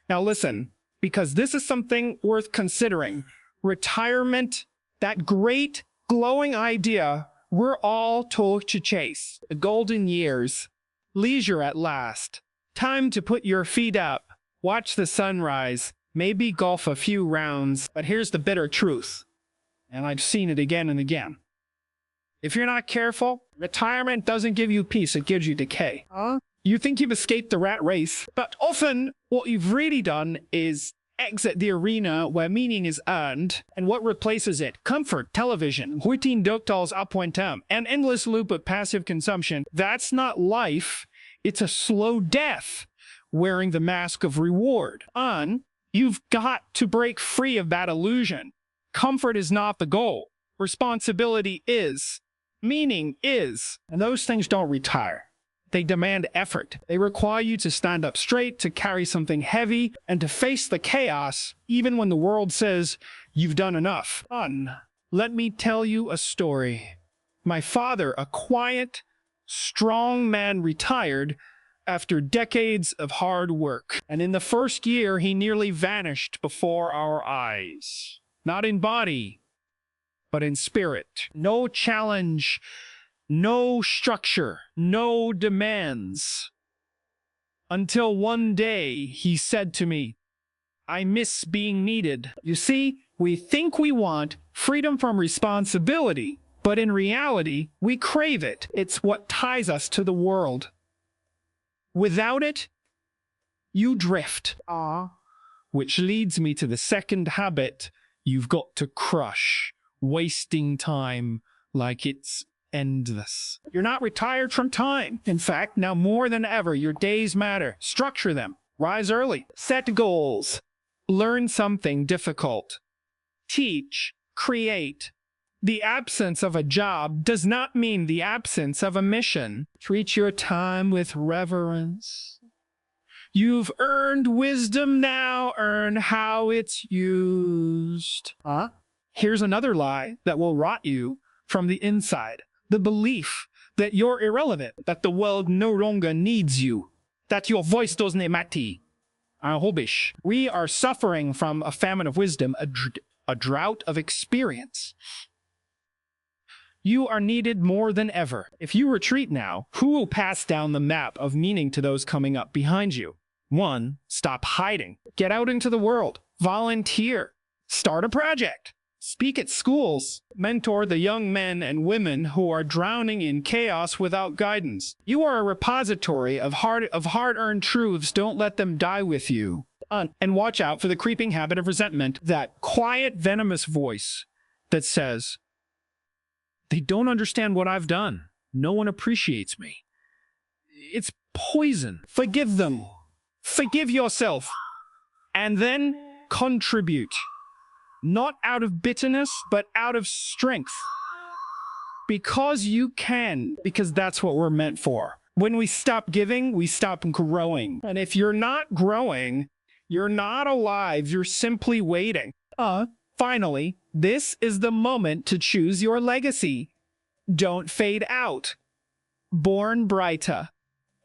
Now listen, because this is something worth considering. Retirement, that great, glowing idea we're all told to chase. The golden years. Leisure at last. Time to put your feet up, watch the sunrise, maybe golf a few rounds. But here's the bitter truth, and I've seen it again and again. If you're not careful, retirement doesn't give you peace, it gives you decay. You think you've escaped the rat race, but often what you've really done is exit the arena where meaning is earned, and what replaces it? Comfort, television, routine ductals à point terme, an endless loop of passive consumption. That's not life, it's a slow death, wearing the mask of reward. You've got to break free of that illusion. Comfort is not the goal. Responsibility is. Meaning is. And those things don't retire. They demand effort. They require you to stand up straight, to carry something heavy, and to face the chaos, even when the world says you've done enough. Let me tell you a story. My father, a quiet, strong man, retired after decades of hard work. And in the first year, he nearly vanished before our eyes. Not in body, but in spirit. No challenge, no structure, no demands. Until one day he said to me, I miss being needed. You see, we think we want freedom from responsibility, but in reality, we crave it. It's what ties us to the world. Without it, you drift. Which leads me to the second habit you've got to crush. Wasting time like it's endless. You're not retired from time. In fact, now more than ever, your days matter. Structure them. Rise early. Set goals. Learn something difficult. Teach. Create. The absence of a job does not mean the absence of a mission. Treat your time with reverence. You've earned wisdom, now earn how it's used. Here's another lie that will rot you from the inside. The belief that you're irrelevant, that the world no longer needs you, that your voice doesn't matter. Rubbish. We are suffering from a famine of wisdom, a drought of experience. You are needed more than ever. If you retreat now, who will pass down the map of meaning to those coming up behind you? 1. Stop hiding. Get out into the world. Volunteer. Start a project. Speak at schools. Mentor the young men and women who are drowning in chaos without guidance. You are a repository of hard-earned truths. Don't let them die with you. And watch out for the creeping habit of resentment, that quiet, venomous voice that says, they don't understand what I've done. No one appreciates me. It's poison. Forgive them. Forgive yourself. And then contribute. Not out of bitterness, but out of strength. Because you can. Because that's what we're meant for. When we stop giving, we stop growing. And if you're not growing, you're not alive. You're simply waiting. Finally, this is the moment to choose your legacy. Don't fade out. Born brighter.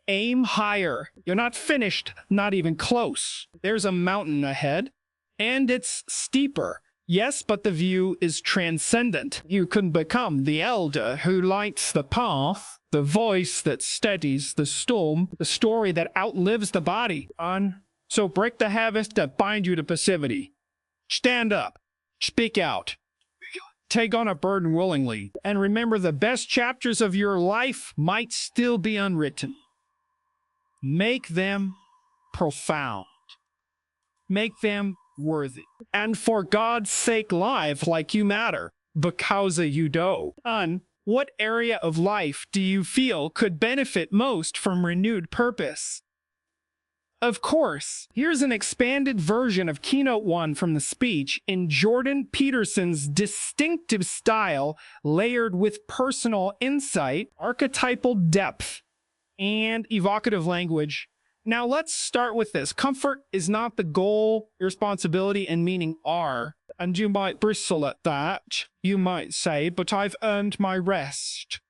Aim higher. You're not finished, not even close. There's a mountain ahead, and it's steeper. Yes, but the view is transcendent. You can become the elder who lights the path, the voice that steadies the storm, the story that outlives the body. So break the habits that bind you to passivity. Stand up. Speak out. Take on a burden willingly. And remember, the best chapters of your life might still be unwritten. Make them profound. Make them worthy. And for God's sake, live like you matter, because you do. What area of life do you feel could benefit most from renewed purpose? Of course, here's an expanded version of Keynote 1 from the speech in Jordan Peterson's distinctive style, layered with personal insight, archetypal depth, and evocative language. Now let's start with this. Comfort is not the goal. Responsibility and meaning are. And you might bristle at that. You might say, but I've earned my rest.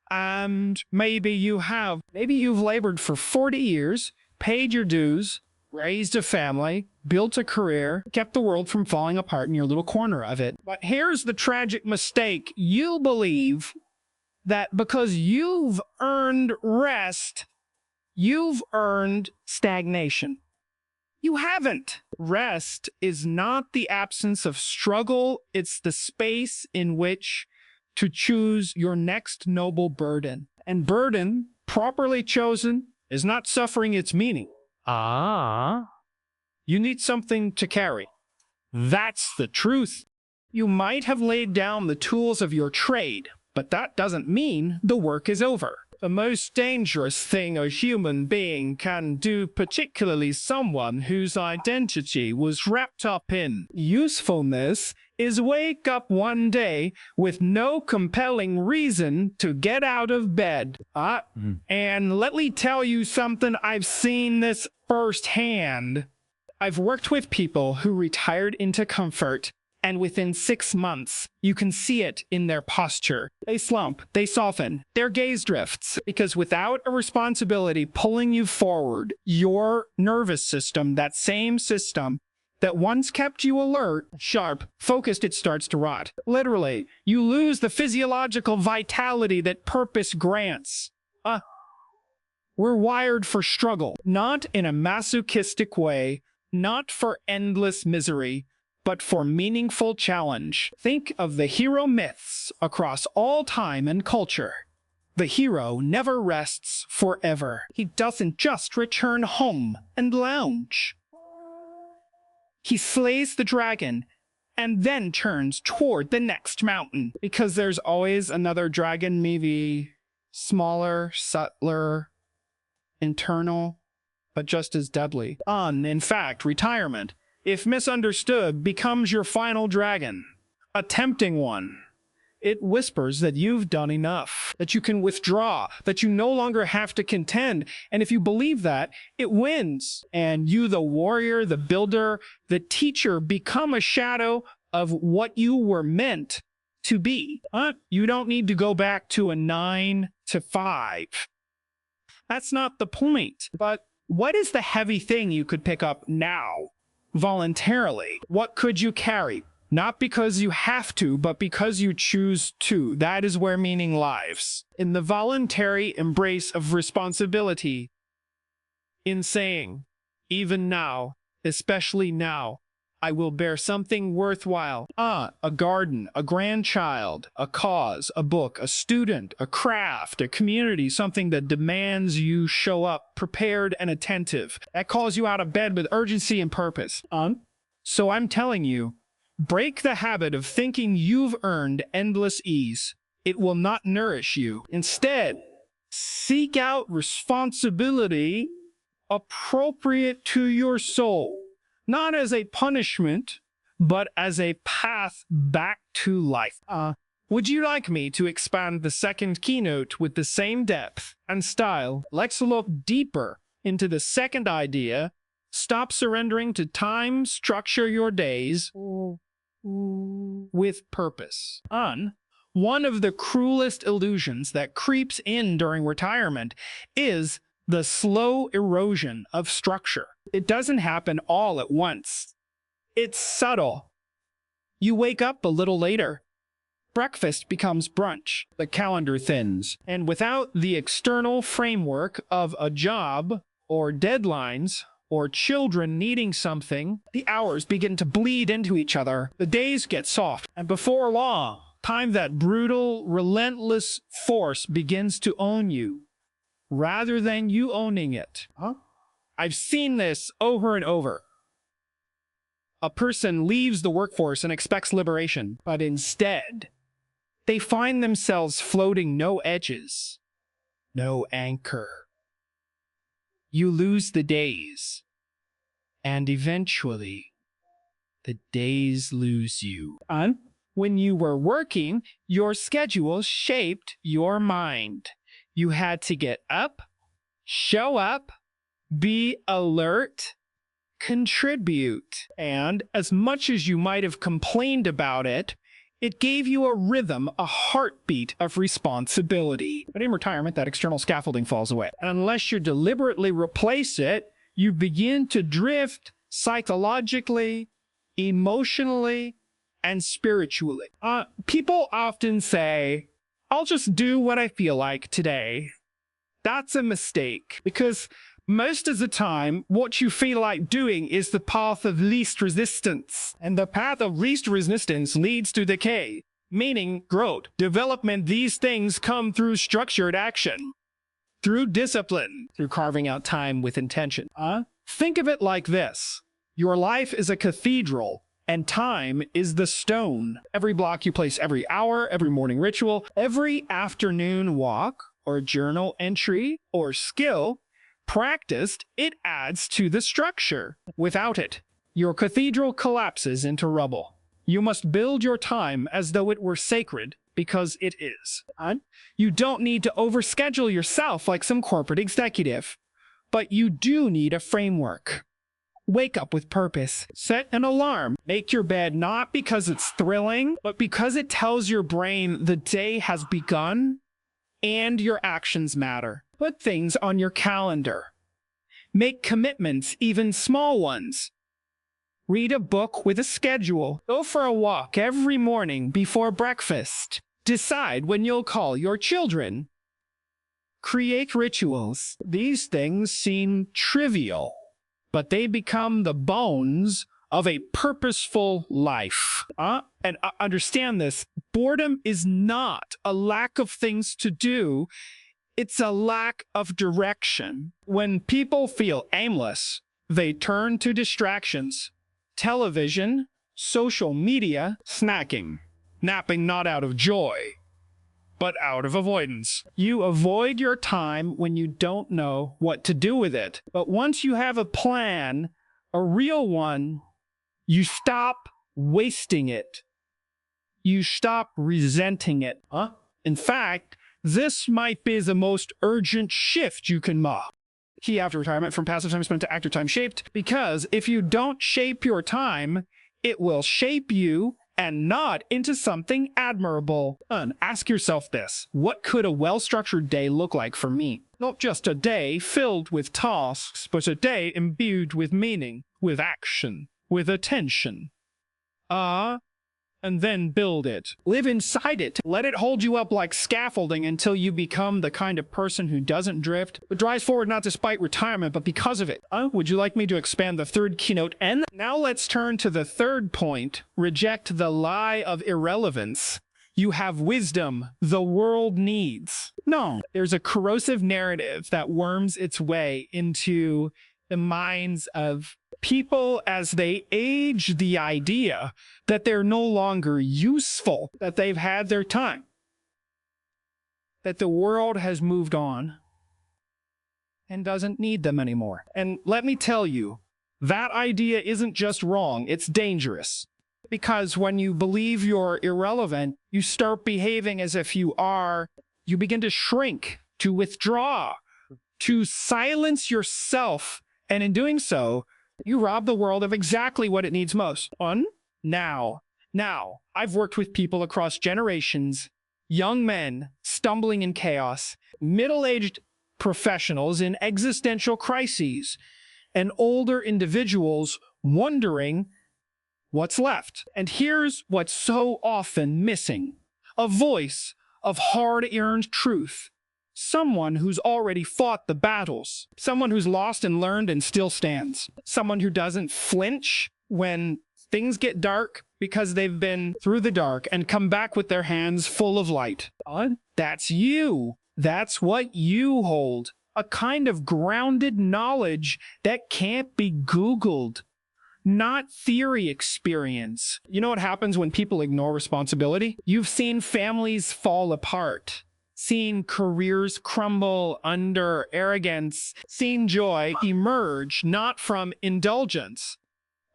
And maybe you have. Maybe you've labored for 40 years, paid your dues, raised a family, built a career, kept the world from falling apart in your little corner of it. But here's the tragic mistake. You believe that because you've earned rest, you've earned stagnation. You haven't. Rest is not the absence of struggle. It's the space in which to choose your next noble burden. And burden, properly chosen, is not suffering its meaning. You need something to carry. That's the truth. You might have laid down the tools of your trade, but that doesn't mean the work is over. The most dangerous thing a human being can do, particularly someone whose identity was wrapped up in usefulness, is wake up one day with no compelling reason to get out of bed. And let me tell you something, I've seen this firsthand. I've worked with people who retired into comfort, and within 6 months, you can see it in their posture. They slump, they soften, their gaze drifts, because without a responsibility pulling you forward, your nervous system, that same system that once kept you alert, sharp, focused, it starts to rot. Literally, you lose the physiological vitality that purpose grants. We're wired for struggle, not in a masochistic way, not for endless misery, but for meaningful challenge. Think of the hero myths across all time and culture. The hero never rests forever. He doesn't just return home and lounge. He slays the dragon and then turns toward the next mountain, because there's always another dragon, maybe smaller, subtler, internal, but just as deadly. In fact, retirement, if misunderstood, becomes your final dragon, a tempting one. It whispers that you've done enough, that you can withdraw, that you no longer have to contend. And if you believe that, it wins. And you, the warrior, the builder, the teacher, become a shadow of what you were meant to be. You don't need to go back to a 9 to 5. That's not the point. But what is the heavy thing you could pick up now? Voluntarily. What could you carry? Not because you have to, but because you choose to. That is where meaning lies. In the voluntary embrace of responsibility. In saying, even now, especially now, I will bear something worthwhile. A garden, a grandchild, a cause, a book, a student, a craft, a community, something that demands you show up prepared and attentive. That calls you out of bed with urgency and purpose. So I'm telling you, break the habit of thinking you've earned endless ease. It will not nourish you. Instead, seek out responsibility appropriate to your soul. Not as a punishment, but as a path back to life. Would you like me to expand the second keynote with the same depth and style? Let's look deeper into the second idea. Stop surrendering to time, structure your days with purpose. One of the cruelest illusions that creeps in during retirement is the slow erosion of structure. It doesn't happen all at once. It's subtle. You wake up a little later. Breakfast becomes brunch. The calendar thins. And without the external framework of a job or deadlines or children needing something, the hours begin to bleed into each other. The days get soft. And before long, that brutal, relentless force begins to own you, rather than you owning it. I've seen this over and over. A person leaves the workforce and expects liberation, but instead, they find themselves floating no edges, no anchor. You lose the days, and eventually, the days lose you. When you were working, your schedule shaped your mind. You had to get up, show up, be alert, contribute. And as much as you might have complained about it, it gave you a rhythm, a heartbeat of responsibility. But in retirement, that external scaffolding falls away. And unless you deliberately replace it, you begin to drift psychologically, emotionally, and spiritually. People often say, I'll just do what I feel like today. That's a mistake, because most of the time, what you feel like doing is the path of least resistance. And the path of least resistance leads to decay, meaning growth, development. These things come through structured action, through discipline, through carving out time with intention. Think of it like this. Your life is a cathedral, and time is the stone. Every block you place, every hour, every morning ritual, every afternoon walk, or journal entry, or skill practiced, it adds to the structure. Without it, your cathedral collapses into rubble. You must build your time as though it were sacred, because it is. You don't need to overschedule yourself like some corporate executive, but you do need a framework. Wake up with purpose. Set an alarm. Make your bed not because it's thrilling, but because it tells your brain the day has begun and your actions matter. Put things on your calendar. Make commitments, even small ones. Read a book with a schedule. Go for a walk every morning before breakfast. Decide when you'll call your children. Create rituals. These things seem trivial, but they become the bones of a purposeful life. And understand this, boredom is not a lack of things to do, it's a lack of direction. When people feel aimless, they turn to distractions. Television, social media, snacking, napping not out of joy, but out of avoidance. You avoid your time when you don't know what to do with it. But once you have a plan, a real one, you stop wasting it. You stop resenting it. In fact, this might be the most urgent shift you can make. Key after retirement, from passive time spent to active time shaped, because if you don't shape your time, it will shape you and not into something admirable. Ask yourself this: what could a well-structured day look like for me? Not just a day filled with tasks, but a day imbued with meaning, with action, with attention. And then build it. Live inside it. Let it hold you up like scaffolding until you become the kind of person who doesn't drift, but drives forward not despite retirement, but because of it. Would you like me to expand the third keynote N? Now let's turn to the third point. Reject the lie of irrelevance. You have wisdom the world needs. No, there's a corrosive narrative that worms its way into the minds of people as they age, the idea that they're no longer useful, that they've had their time, that the world has moved on and doesn't need them anymore. And let me tell you, that idea isn't just wrong, it's dangerous. Because when you believe you're irrelevant, you start behaving as if you are. You begin to shrink, to withdraw, to silence yourself, and in doing so, you rob the world of exactly what it needs most. Now, I've worked with people across generations, young men stumbling in chaos, middle-aged professionals in existential crises, and older individuals wondering what's left. And here's what's so often missing: a voice of hard-earned truth. Someone who's already fought the battles. Someone who's lost and learned and still stands. Someone who doesn't flinch when things get dark because they've been through the dark and come back with their hands full of light. That's you. That's what you hold. A kind of grounded knowledge that can't be Googled. Not theory experience. You know what happens when people ignore responsibility? You've seen families fall apart. Seen careers crumble under arrogance, seen joy emerge not from indulgence,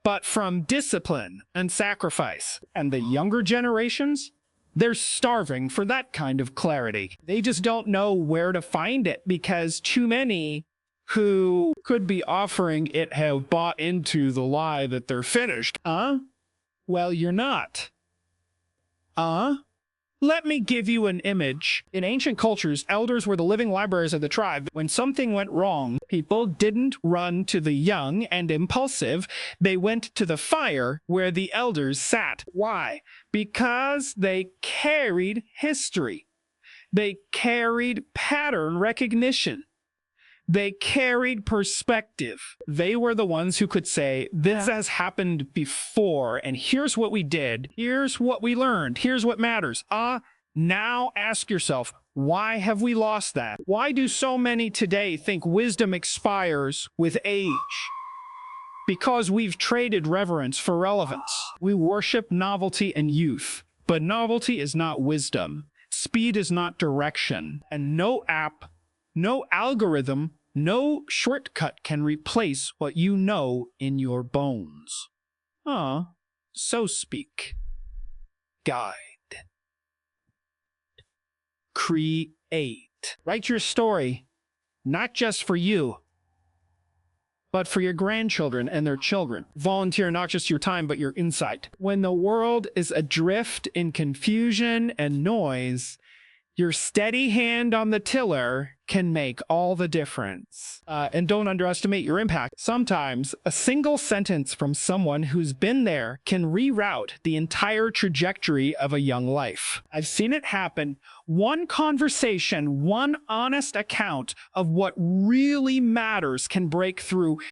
but from discipline and sacrifice. And the younger generations, they're starving for that kind of clarity. They just don't know where to find it because too many who could be offering it have bought into the lie that they're finished. Well, you're not. Let me give you an image. In ancient cultures, elders were the living libraries of the tribe. When something went wrong, people didn't run to the young and impulsive. They went to the fire where the elders sat. Why? Because they carried history. They carried pattern recognition. They carried perspective. They were the ones who could say, this has happened before, and here's what we did. Here's what we learned. Here's what matters. Now ask yourself, why have we lost that? Why do so many today think wisdom expires with age? Because we've traded reverence for relevance. We worship novelty and youth, but novelty is not wisdom. Speed is not direction, and no app, no algorithm, no shortcut can replace what you know in your bones. So speak. Guide. Create. Write your story, not just for you, but for your grandchildren and their children. Volunteer not just your time, but your insight. When the world is adrift in confusion and noise, your steady hand on the tiller can make all the difference. And don't underestimate your impact. Sometimes a single sentence from someone who's been there can reroute the entire trajectory of a young life. I've seen it happen. One conversation, one honest account of what really matters can break through